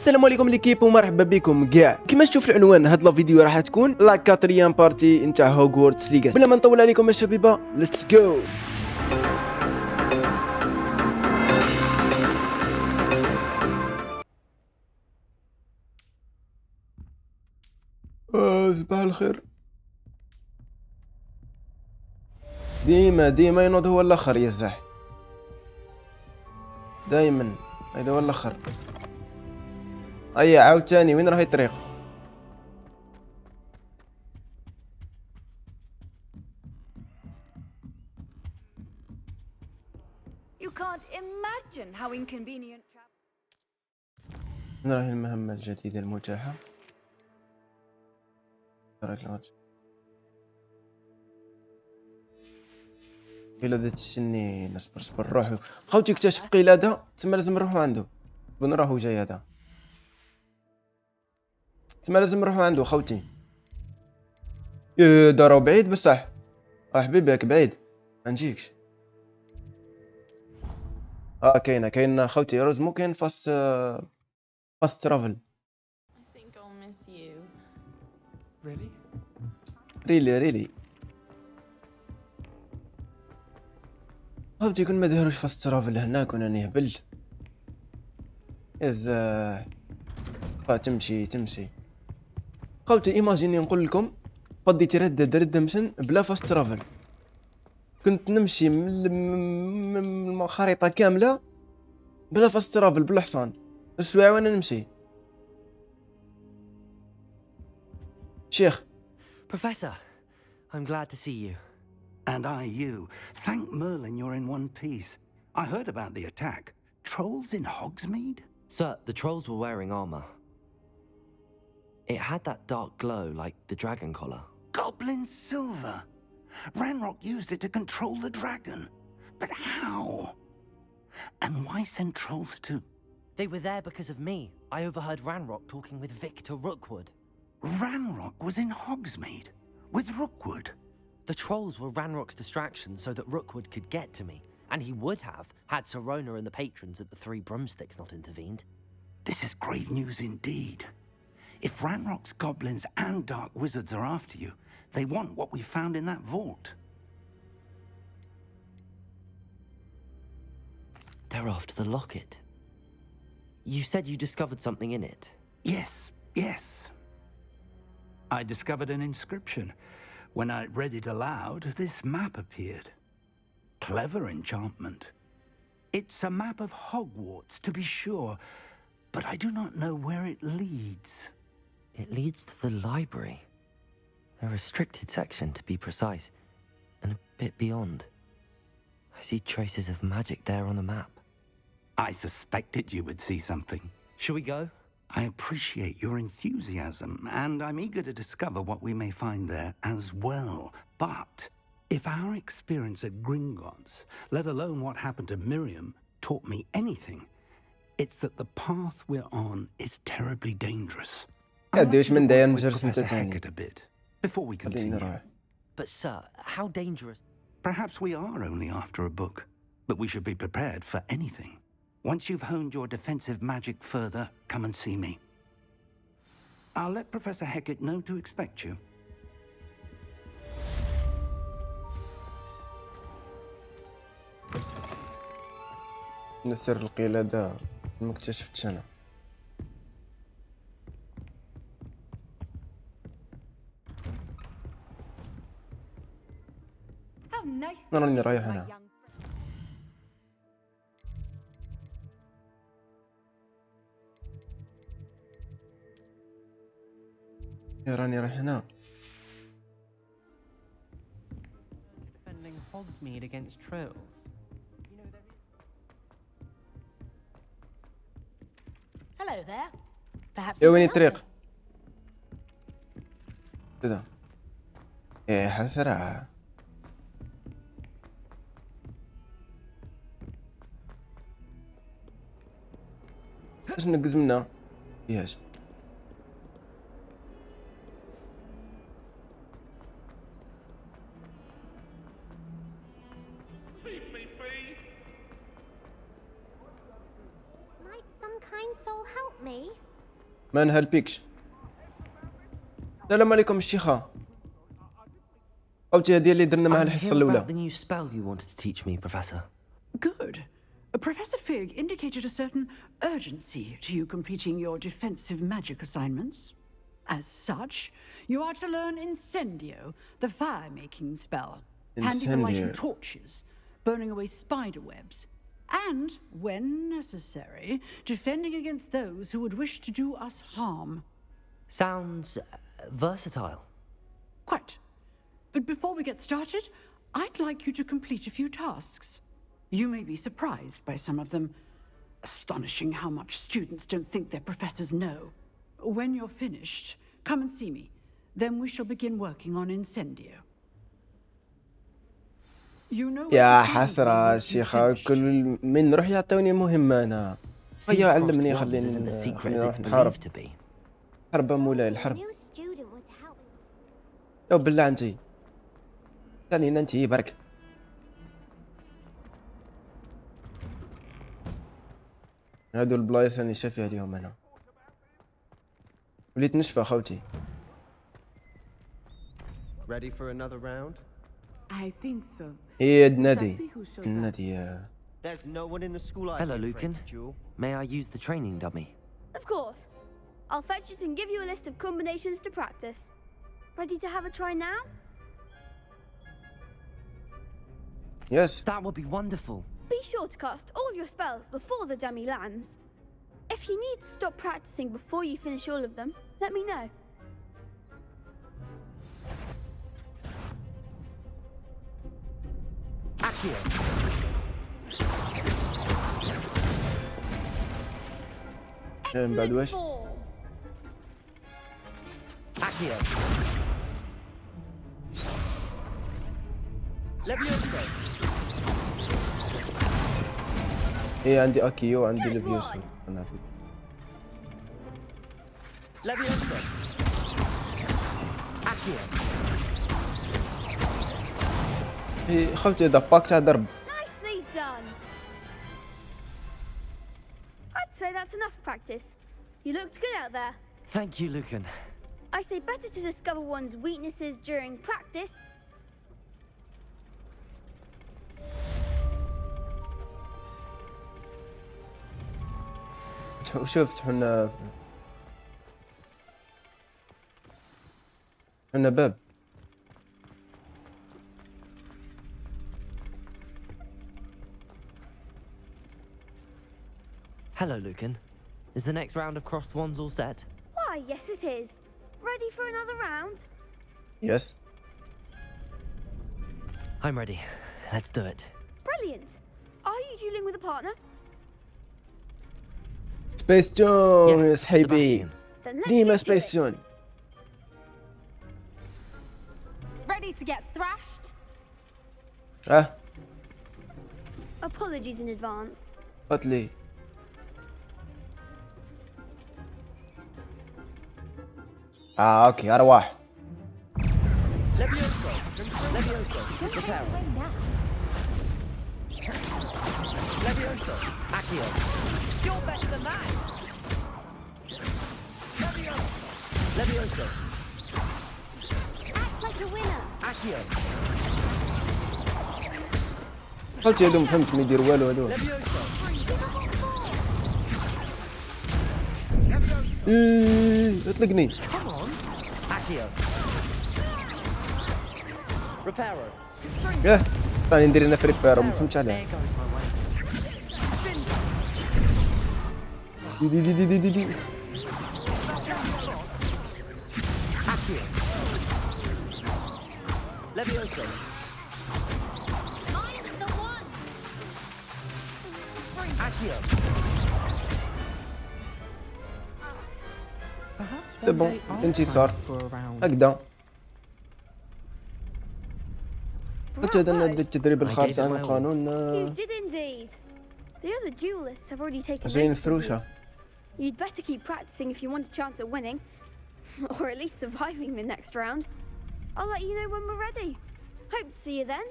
السلام عليكم ليكيب ومرحبا بكم كاع. كما تشوف العنوان هاد الفيديو راح تكون لا كاتريام بارتي نتاع هوجورتس ليغاسي. بلا ما نطول عليكم يا شبيبه، ليتس جو. صباح الخير. ديما ينوض هو الاخر يا زاح، دايما هذا هو الاخر. ايا عاوتاني وين راهي الطريق؟ You can't imagine how inconvenient وين راهي المهمة الجديدة المتاحة؟ قلادة السنين. اصبر روحو خوتي، اكتشف قلادة تما لازم نروحو عنده. وين راهو جاي هذا؟ تما لازم نروحو عنده خوتي. دارو بعيد بصح. حبيبي راك بعيد ما نجيكش. كاين خوتي روز، مو كاين فاست ترافل. I think I'll miss you. ريلي خوتي كون ما داروش فاست ترافل هنا كنا نهبل. ازاي تمشي خوتي. ايماجيني نقول لكم فضي تردد ريدمشن بلا فاست ترافل، كنت نمشي من الخريطة كاملة بلا فاست ترافل بالحصان السوايع وانا نمشي. شيخ. Professor, I'm glad to see you. And I you. Thank Merlin you're in one piece. I heard about the attack. Trolls in Hogsmeade? Sir, the trolls were wearing armor. It had that dark glow like the dragon collar. Goblin silver. Ranrock used it to control the dragon. But how? And why send trolls too? They were there because of me. I overheard Ranrock talking with Victor Rookwood. Ranrock was in Hogsmeade with Rookwood. The trolls were Ranrock's distraction so that Rookwood could get to me, and he would have had Sirona and the patrons at the Three Broomsticks not intervened. This is grave news indeed. If Ranrock's goblins and dark wizards are after you, they want what we found in that vault. They're after the locket. You said you discovered something in it. Yes. I discovered an inscription. When I read it aloud, this map appeared. Clever enchantment. It's a map of Hogwarts, to be sure, but I do not know where it leads. It leads to the library. A restricted section, to be precise, and a bit beyond. I see traces of magic there on the map. I suspected you would see something. Shall we go? I appreciate your enthusiasm, and I'm eager to discover what we may find there as well. But if our experience at Gringotts, let alone what happened to Miriam, taught me anything, it's that the path we're on is terribly dangerous. I'd like to work with Professor Hecat a bit before we continue. But sir, how dangerous? Perhaps we are only after a book, but we should be prepared for anything. Once you've honed your defensive magic further, come and see me. I'll let Professor Hecat know to expect you. نسر القلادة ما اكتشفتش انا. How nice to راني see you, رايح my انا. young راني رايح هنا. Defending Hogsmeade against trolls. Hello there. Perhaps يا you وين can help الطريق؟ me. كذا. يا حسرة. اش نقز منا؟ ياش. Might some kind soul help me? ما نهلبيكش. السلام عليكم الشيخة. خوتي هذه اللي درنا معها I'm الحصة here الأولى. about the new spell you wanted to teach me, Professor. Good. Professor Fig indicated a certain urgency to you completing your defensive magic assignments. As such, you are to learn Incendio, the fire-making spell. Handy for lighting Incendio. torches, burning away spider webs, and, when necessary, defending against those who would wish to do us harm. Sounds versatile. Quite. But before we get started, I'd like you to complete a few tasks. You may be surprised by some of them. Astonishing how much students don't think their professors know. When you're finished, come and see me. Then we shall begin working on Incendio. You know where يا to find me حسرة once you've الشيخة، finished. كل من نروح يعطوني مهمة أنا. Seems هيا crossed علمني، wands خليني isn't as secret خليني as نروح it's نحارب. believed to be. حرب مولاي الحرب. لو بالله انتي ثاني انتي برك. هادو البلايص راني شافي عليهم انا. وليت نشفى خوتي. Ready for another round? I think so. هي We shall النادي see who shows up. النادي. There's no one in the school I'd Hello, be afraid Lucan. to duel. May I use the training dummy? Of course. I'll fetch it and give you a list of combinations to practice. Ready to have a try now? Yes. That would be wonderful. Be sure to cast all your spells before the dummy lands. If you need to stop practicing before you finish all of them, let me know. Accio. بعد واش؟ form. Accio. Leviosa! هي عندي اكيو وعندي ليفيوسو. انا Leviosa! Accio. هي خوتي هذا باك تاع ضرب. Nicely done. I'd say that's enough practice. You looked good out there. Thank you, Lucan. I say better to discover one's weaknesses during practice. شفت حنا باب. Hello, Lucan. Is the next round of crossed wands all set? Why, yes it is. Ready for another round? Yes. I'm ready. Let's do it. Brilliant. Are you dueling with a partner? سبيس تون يا Yes, صحيبي. Sebastian. Then let's ديما get to سبيس it. تون. Ready to get thrashed? Apologies in advance. قتلي. اوكي ارواح. Leviosa! Leviosa! Prepare! Leviosa! Accio. You're better than that. Leviosa! Act like a winner. Accio. خوتي هادو مفهمتش ما يديروا والو هادو. Leviosa! اطلقني. Come on. Accio. Reparo! ياه راني ندير انا فريبير ما فهمتش There علاه. goes my way. دي. Accio. Leviosa! I'm the one. Accio. Perhaps C'est one bon, day I'll انتصار. sign up for a round. هكذا. قلت هذا نادي التدريب الخارج عن القانون. You did indeed. The other duelists have already taken زين notice of you. فروشة. You'd better keep practicing if you want a chance at winning. Or at least surviving the next round. I'll let you know when we're ready. Hope to see you then.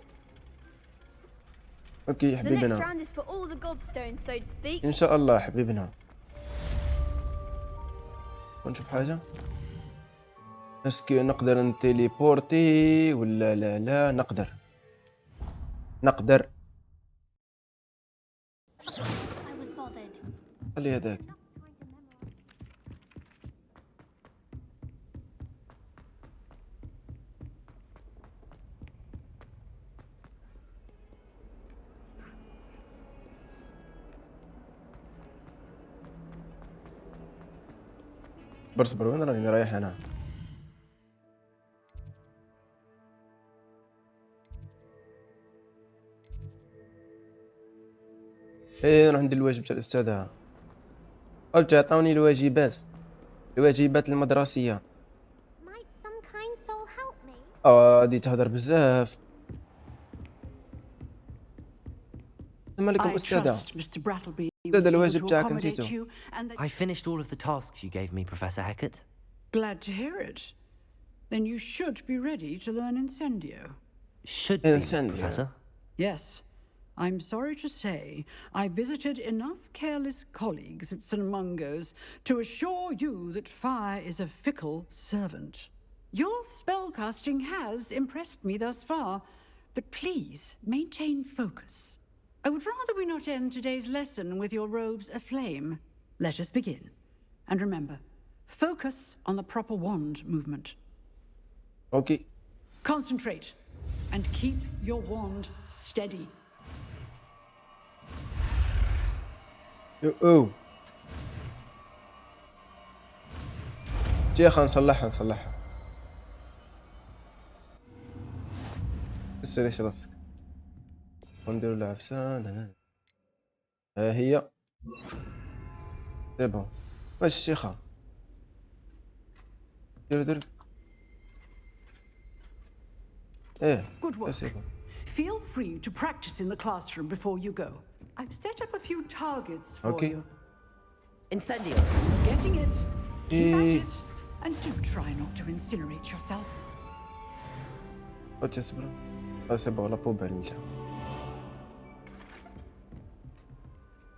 اوكي The next حبيبنا. round is for all the gobstones, so to speak. ان شاء الله حبيبنا. ونشوف حاجة. اسكو نقدر نتيليبورتي ولا لا نقدر. خلي هذاك. صبر وين راني رايح انا؟ ايه نروح ندير الواجب تاع الاستاذة. قلت عطاوني الواجبات المدرسية. Might some kind soul help me? غادي تهضر بزاف. السلام عليكم I استاذة. trust Mr. Brattleby was هذا able الواجب to تاعك accommodate نسيتو. you and that... I finished all of the tasks you gave me, Professor Hecat. Glad to hear it. Then you should be ready to learn Incendio. Should be, Incendio. Professor. Yes. I'm sorry to say I visited enough careless colleagues at St. Mungo's to assure you that fire is a fickle servant. Your spellcasting has impressed me thus far, but please maintain focus. I would rather we not end today's lesson with your robes aflame. Let us begin. And remember, focus on the proper wand movement. اوكي. Concentrate and keep your wand steady. او شيخ نصلحها. ليش راسك؟ ونديرو العفسان. ها هي. سي واش الشيخة؟ دير. ايه. Good work. سي Feel free to practice in the classroom before you go. I've set up a few targets for Okay. you. Incendio. Getting it, keep Eh. at it, and do try not to incinerate yourself. اوتي صبر. سي لا بوبال نتا.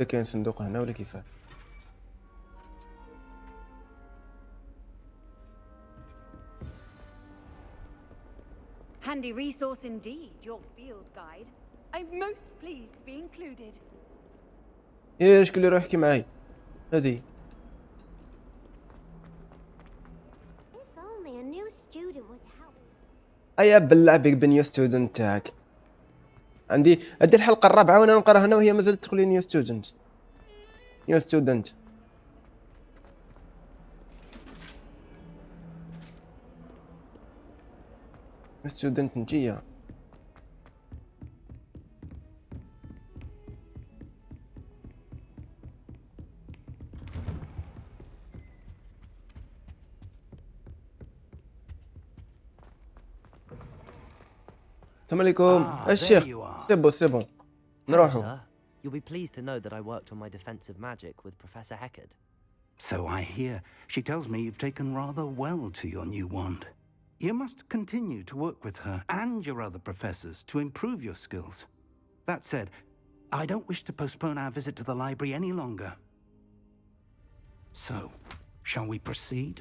كاين صندوق هنا ولا كيفاه؟ Handy resource indeed, your field guide. I'm most pleased to be included. ايه شكون اللي راح يحكي معاي؟ هذه. If only a new student would help. ايا بلعبك بنيو ستودنت تاعك. عندي هذه الحلقة الرابعة وانا نقرا هنا وهي مازالت تقول لي نيو ستودنت. ستودنت نتيا. السلام عليكم. الشيخ. سي بون. Hello, نروحوا. sir. You'll be pleased to know that I worked on my defensive magic with Professor Hecat. So I hear. She tells me you've taken rather well to your new wand. You must continue to work with her and your other professors to improve your skills. That said, I don't wish to postpone our visit to the library any longer. So, shall we proceed?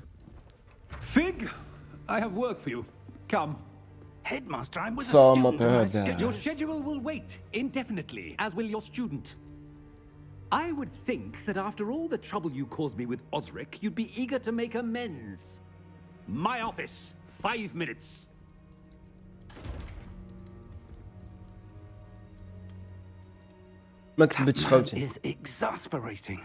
Fig, I have work for you. Come. Headmaster, I'm with a صامت student and my هذا. Your schedule... schedule will wait indefinitely, as will your student. I would think that after all the trouble you caused me with Osric, you'd be eager to make amends. My office, 5 minutes. ما That كتبتش man خوتي. is exasperating.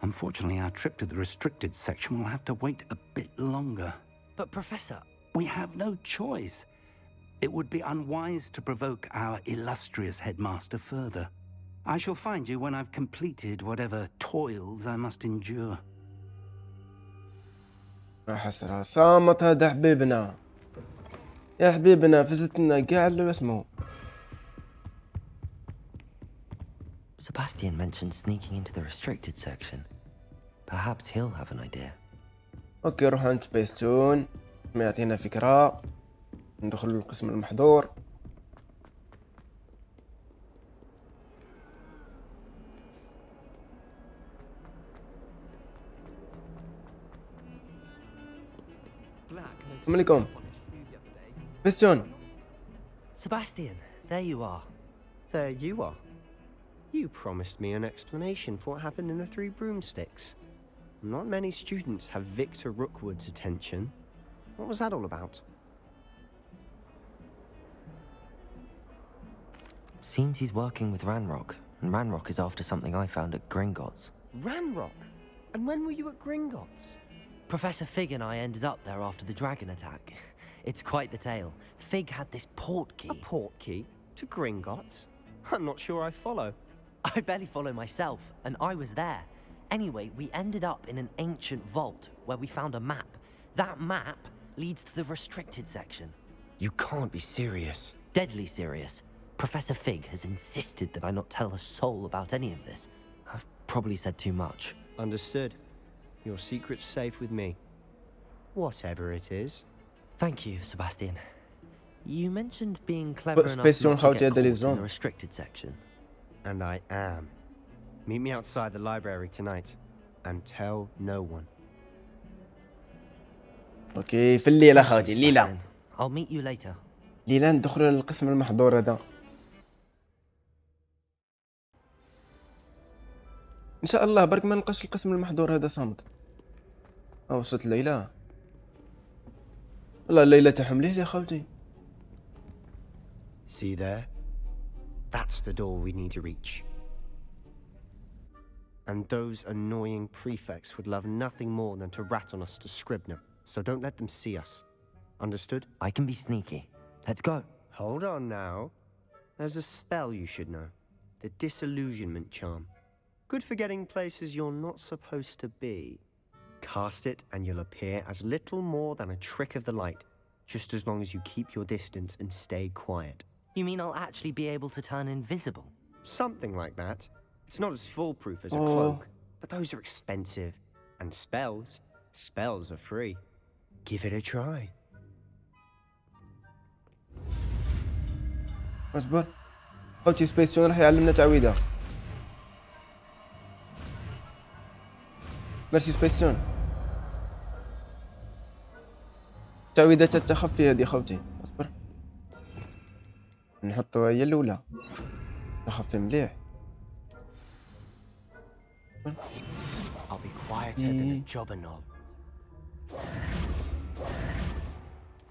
Unfortunately, our trip to the restricted section will have to wait a bit longer. But Professor, We have no choice. It would be unwise to provoke our illustrious headmaster further. I shall find you when I've completed whatever toils I must endure. حسرة. صامت هذا حبيبنا. يا حبيبنا فزتنا كاع اللي اسمه. Sebastian mentioned sneaking into the restricted section. Perhaps he'll have an idea. اوكي روح عند سبيستون. ما يعطينا فكرة. ندخل القسم المحظور. السلام عليكم. Question. Sebastian, there you are. There you are. You promised me an explanation for what happened in the Three Broomsticks. Not many students have Victor Rookwood's attention. What was that all about? Seems he's working with Ranrock, and Ranrock is after something I found at Gringotts. Ranrock? And when were you at Gringotts? Professor Fig and I ended up there after the dragon attack. It's quite the tale. Fig had this port key. A port key? To Gringotts? I'm not sure I follow. I barely follow myself, and I was there. Anyway, we ended up in an ancient vault where we found a map. That map leads to the restricted section. You can't be serious. Deadly serious. Professor Fig has insisted that I not tell a soul about any of this. I've probably said too much. Understood. Your secret's safe with me. Whatever it is. Thank you, Sebastian. You mentioned being clever enough Question not how to get to caught in the restricted section. And I am. Meet me outside the library tonight. And tell no one. اوكي في الليلة خاوتي الليلة. I'll meet you later. الليلة ندخلوا للقسم المحظور هذا. ان شاء الله برك ما نلقاش القسم المحظور هذا صامت. وصلت الليلة. والله الليلة تاعهم ليل يا خاوتي. See there? That's the door we need to reach. And those annoying prefects would love nothing more than to rat on us to Scribner, so don't let them see us. Understood? I can be sneaky. Let's go. Hold on now. There's a spell you should know. The Disillusionment Charm. Good for getting places you're not supposed to be. Cast it and you'll appear as little more than a trick of the light, just as long as you keep your distance and stay quiet. You mean I'll actually be able to turn invisible? Something like that. It's not as foolproof as a cloak, but those are expensive. And spells are free. Give it a try. اصبر خوتي سبيستون راح يعلمنا تعويذة. ميرسي سبيستون. تعويذة التخفي هذه خوتي. اصبر نحطوها هي الأولى. تخفي مليح. I'll be quieter than a jobberknoll.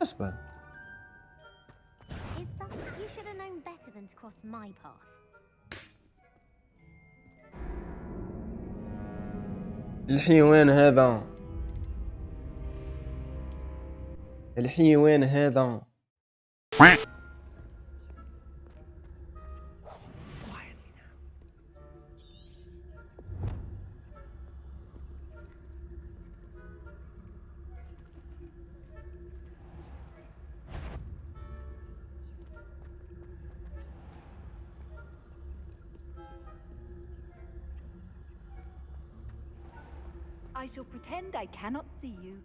اصبر. Is something you should have known better than to cross my path. الحيوان هذا. الحيوان هذا. I shall pretend I cannot see you.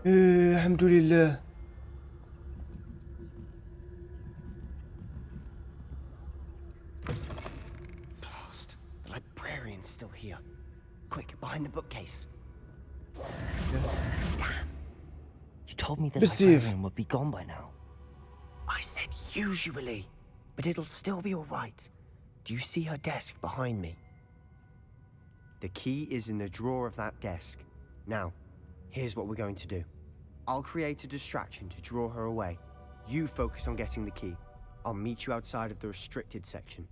الحمد لله. Still here. Quick, behind the bookcase. Damn. You told me the Receive. librarian would be gone by now. I said usually, but it'll still be all right. Do you see her desk behind me? The key is in the drawer of that desk. Now, here's what we're going to do. I'll create a distraction to draw her away. You focus on getting the key. I'll meet you outside of the restricted section.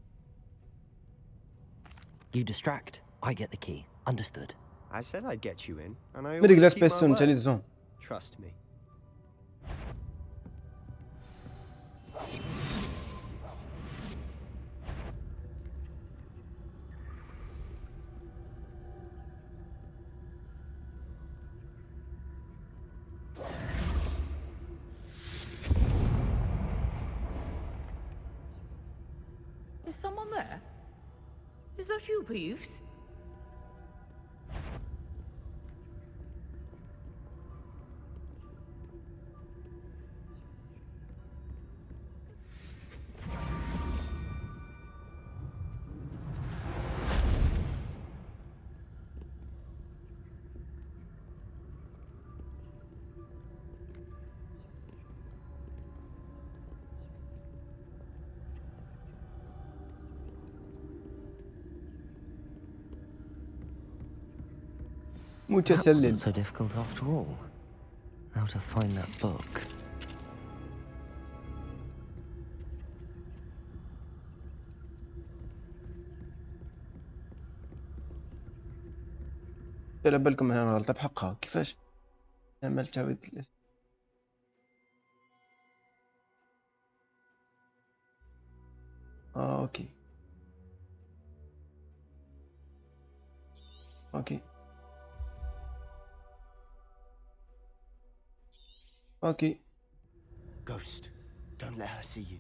You distract, I get the key. Understood. I said I'd get you in, and I مديك لا always keep my سبيستون تالي word. الزون. Trust me. that you, Peeves? That متسلل. wasn't so difficult after all. Now to find that book. على بالكم هنا غلطة بحقها. كيفاش نعمل تعويض الاسم؟ اوكي اوكي اوكي. Ghost, don't let her see you.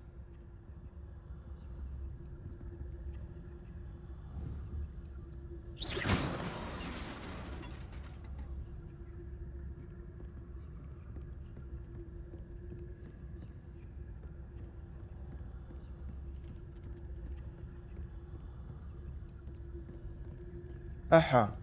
احا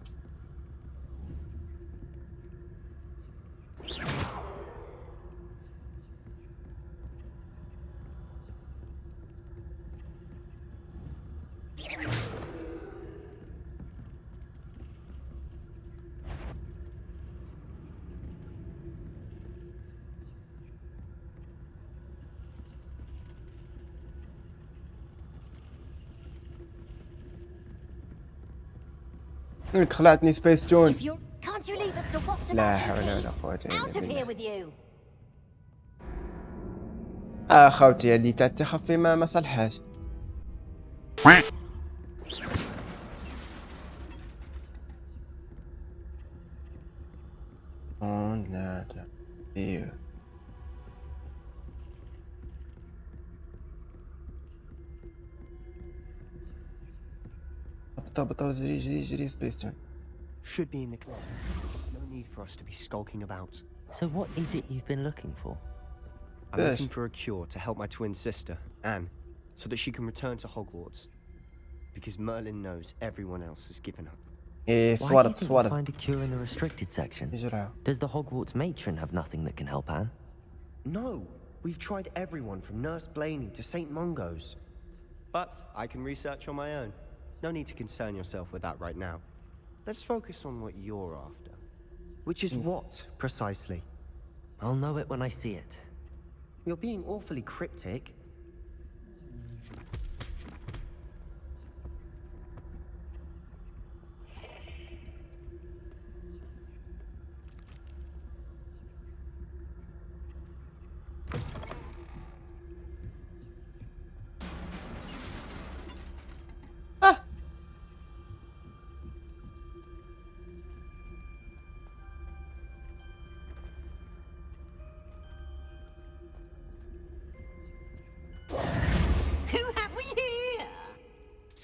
خلعتني سبيس تون. If you're... Can't you leave us to watch the لا match in حول ولا peace? قوة إلا Out of بالله. here with you. خوتي هادي تاع تخفي ما صلحاش. لا ايوه بطا جري سبيس تون. Should be in the club. No need for us to be skulking about. So what is it you've been looking for? I'm looking for a cure to help my twin sister, Anne, so that she can return to Hogwarts. Because Merlin knows everyone else has given up. Why do you think you'll find a cure in the restricted section? Does the Hogwarts matron have nothing that can help Anne? No, we've tried everyone from Nurse Blaney to St. Mungo's. But I can research on my own. No need to concern yourself with that right now. Let's focus on what you're after. Which is what, precisely? I'll know it when I see it. You're being awfully cryptic. Who have we here?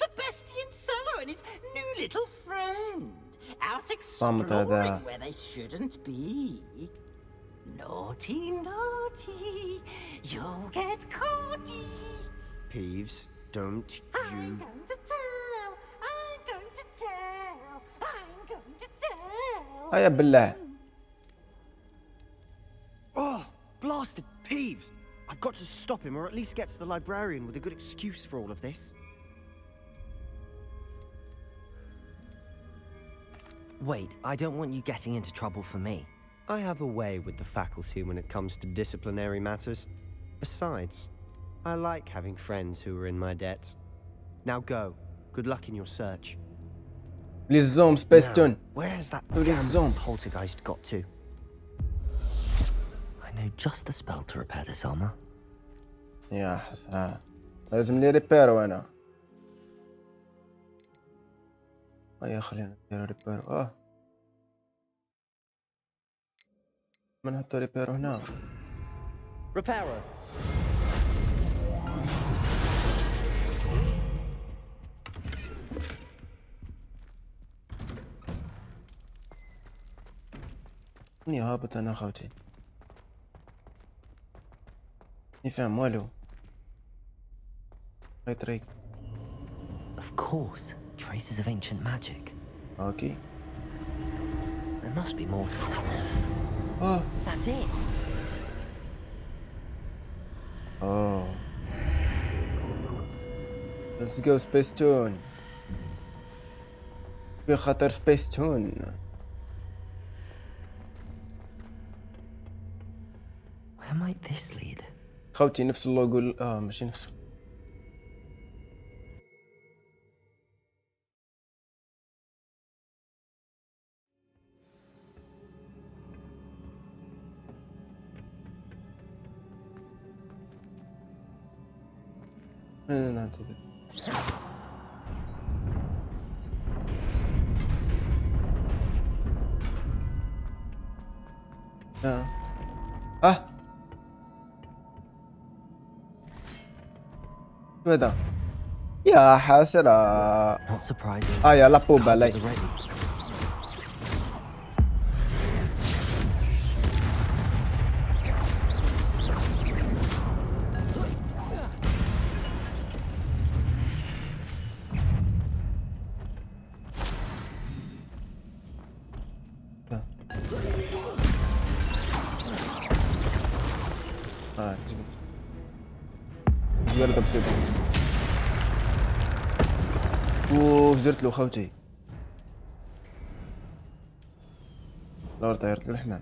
Sebastian Cellar and his new little friend. Out exploring where they shouldn't be. Naughty, naughty, you'll get caughty. Peeves, don't you... I'm going to tell, I'm going to tell, I'm going to tell. هيا بالله. Oh, blasted Peeves! I've got to stop him, or at least get to the librarian with a good excuse for all of this. Wait, I don't want you getting into trouble for me. I have a way with the faculty when it comes to disciplinary matters. Besides, I like having friends who are in my debt. Now go. Good luck in your search. للزوم سبيس تون. Where's that للزوم. damn poltergeist got to? I know just the spell to repair this armor. يا حسرة. لازم لي ريبيرو انا. هيا خلينا نديرو ريبيرو. ما نحطو ريبيرو هنا. Reparo. اني هابط انا خوتي نفهم والو طريق. Of course, traces of ancient magic. اوكي There must be more to this one. اه That's it. اوه let's go space tune. في خطر سبيس تون. Where might this lead? خوتي نفس اللوجو ماشي نفس. لا شو هذا يا حسرة. Not surprising. يا لابوبا لي. جرد بسيط. اوه درت له خوتي. لا طيرت له الحمام.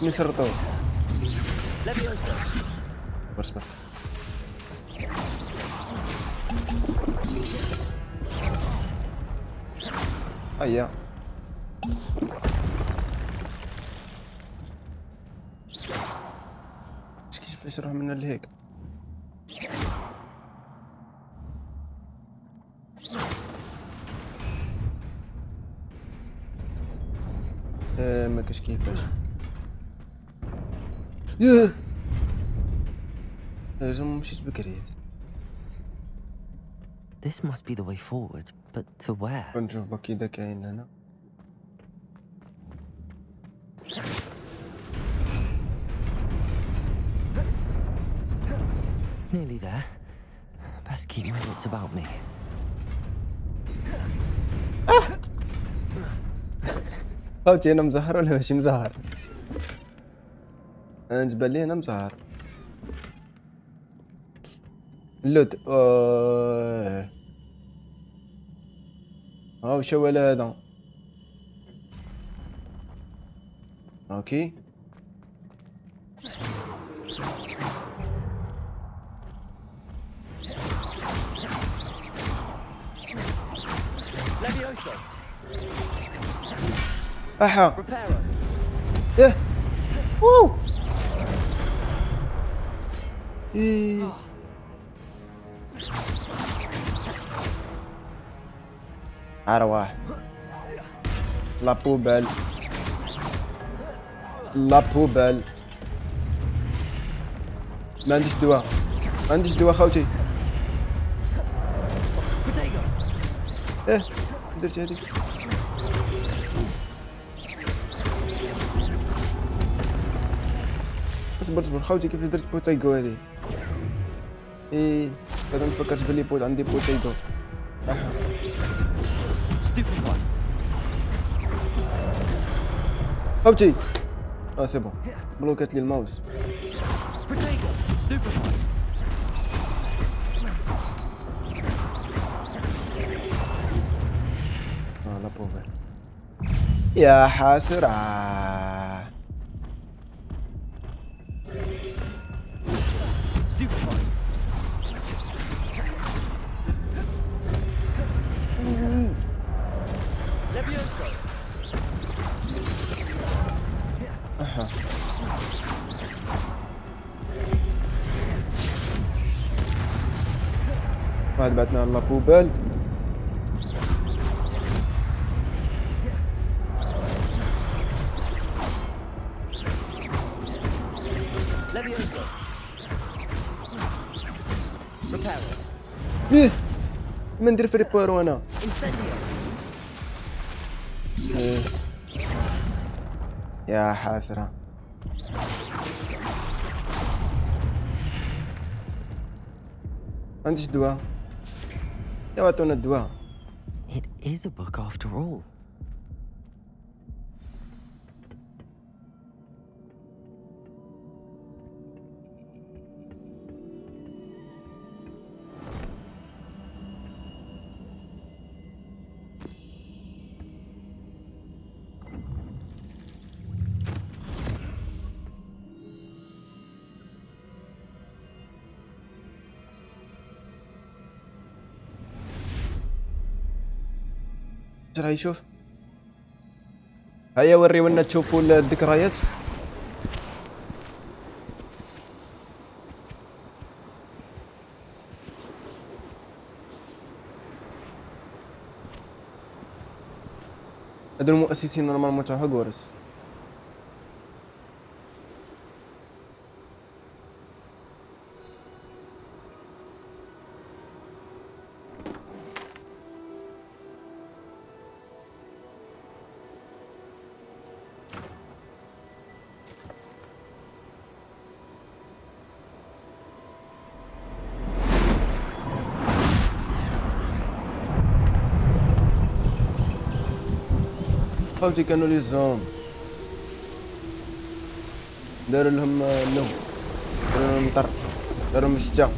نسرطوه. اصبر هيا كيفاش نروح من لهيك. ما كاش كيفاش. ياه مشيت بكري. This must be the way forward, but to where? نشوف بك إذا كاين هنا. Nearly there. Best keep my wits about me. خوتي أنا مزهر ولا ماشي مزهر؟ أنا نجبل لي أنا مزهر. اللود وش هو هذا؟ اوكي احا ايه وو ايه أرواح لا بوبل لا بوبل. ما عنديش دواء ما عنديش دواء خوتي. ايه درت هذيك. اصبر خوتي كيفاش درت بوتيغو هذه. ايه هذا مفكرش بلي عندي بوتيغو. خوتي سي بون بلوكات لي الماوس. لا بوفر يا حسرة. بعد بعتنا لا بوبل Reparo. ايه ما ندير في ريبارو انا. Incendio. إيه. يا حسرة. عنديش دواء يا واتونا الدواء. It is a book after all. ايش راح يشوف؟ هيا وريونا تشوفوا الذكريات. هذو المؤسسين نورمالمون تاع هوغورتس. خوتي كانوا لي زوم داروا لهم النوم، داروا لهم مطر، داروا لهم الشتا.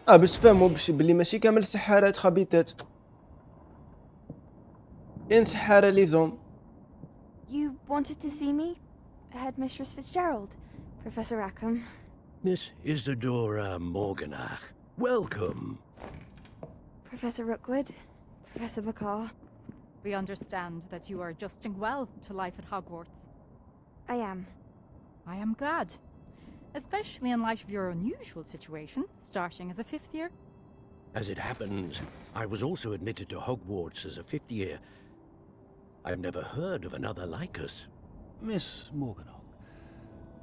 باش تفهموا بلي ماشي كامل السحارات خبيثات، كاين سحارة لي زوم. You wanted to see me? Headmistress Fitzgerald, Professor Rackham. Miss Isadora Morganach, welcome. Professor Rookwood, Professor Bakar. We understand that you are adjusting well to life at Hogwarts. I am. I am glad. Especially in light of your unusual situation, starting as a 5th year. As it happens, I was also admitted to Hogwarts as a 5th year. I've never heard of another like us. Miss Morganach,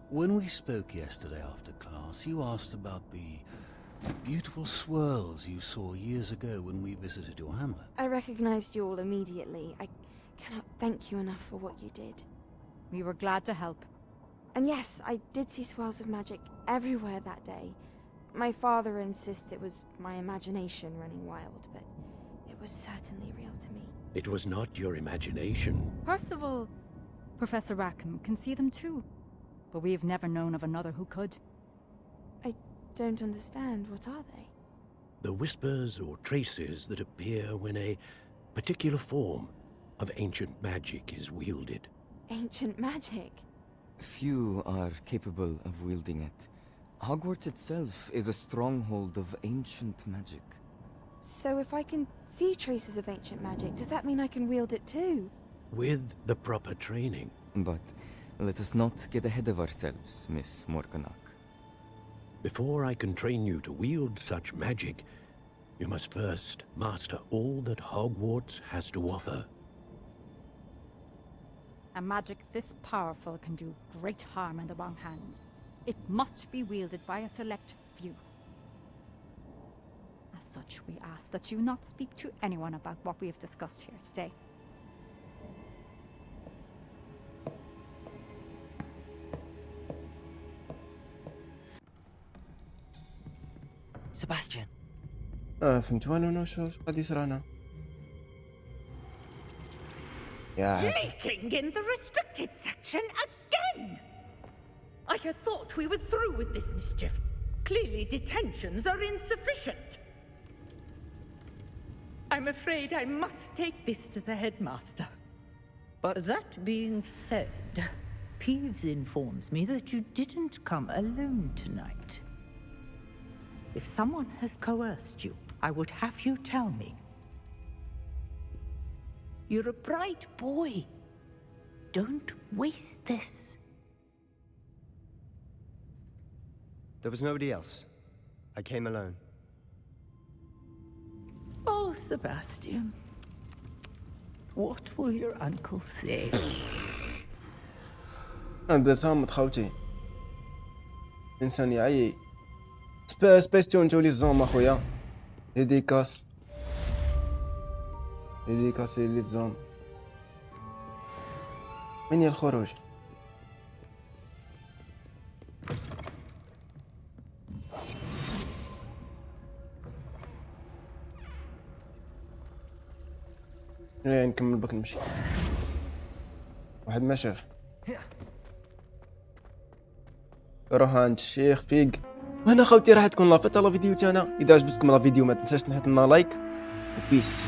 when we spoke yesterday after class, you asked about the beautiful swirls you saw years ago when we visited your hamlet. I recognized you all immediately. I cannot thank you enough for what you did. We were glad to help. And yes, I did see swirls of magic everywhere that day. My father insists it was my imagination running wild, but it was certainly real to me. It was not your imagination. Percival, Professor Rackham can see them too, but we have never known of another who could. I don't understand. What are they? The whispers or traces that appear when a particular form of ancient magic is wielded. Ancient magic? Few are capable of wielding it. Hogwarts itself is a stronghold of ancient magic. So if I can see traces of ancient magic, does that mean I can wield it too? With the proper training. But let us not get ahead of ourselves, Miss Morganach. Before I can train you to wield such magic, you must first master all that Hogwarts has to offer. A magic this powerful can do great harm in the wrong hands. It must be wielded by a select few. As such, we ask that you not speak to anyone about what we have discussed here today. Sebastian. فهمت انا شو قاعد يصير هنا. Sneaking in the restricted section again! I had thought we were through with this mischief. Clearly detentions are insufficient. I'm afraid I must take this to the headmaster. But that being said, Peeves informs me that you didn't come alone tonight. If someone has coerced you, I would have you tell me. You're a bright boy. Don't waste this. There was nobody else. I came alone. Oh, Sebastian. What will your uncle say? هذا صامت خوتي إنسان يعي سبيستيون جولي الزوم أخويا ديديكاس اللي الزوم من هي الخروج نكمل بك نمشي واحد ما شاف روح عند الشيخ فيق. هنا خوتي راح تكون لافيت على فيديو تاعنا. اذا عجبتكم الفيديو ما تنساش تحط لنا لايك وبيس.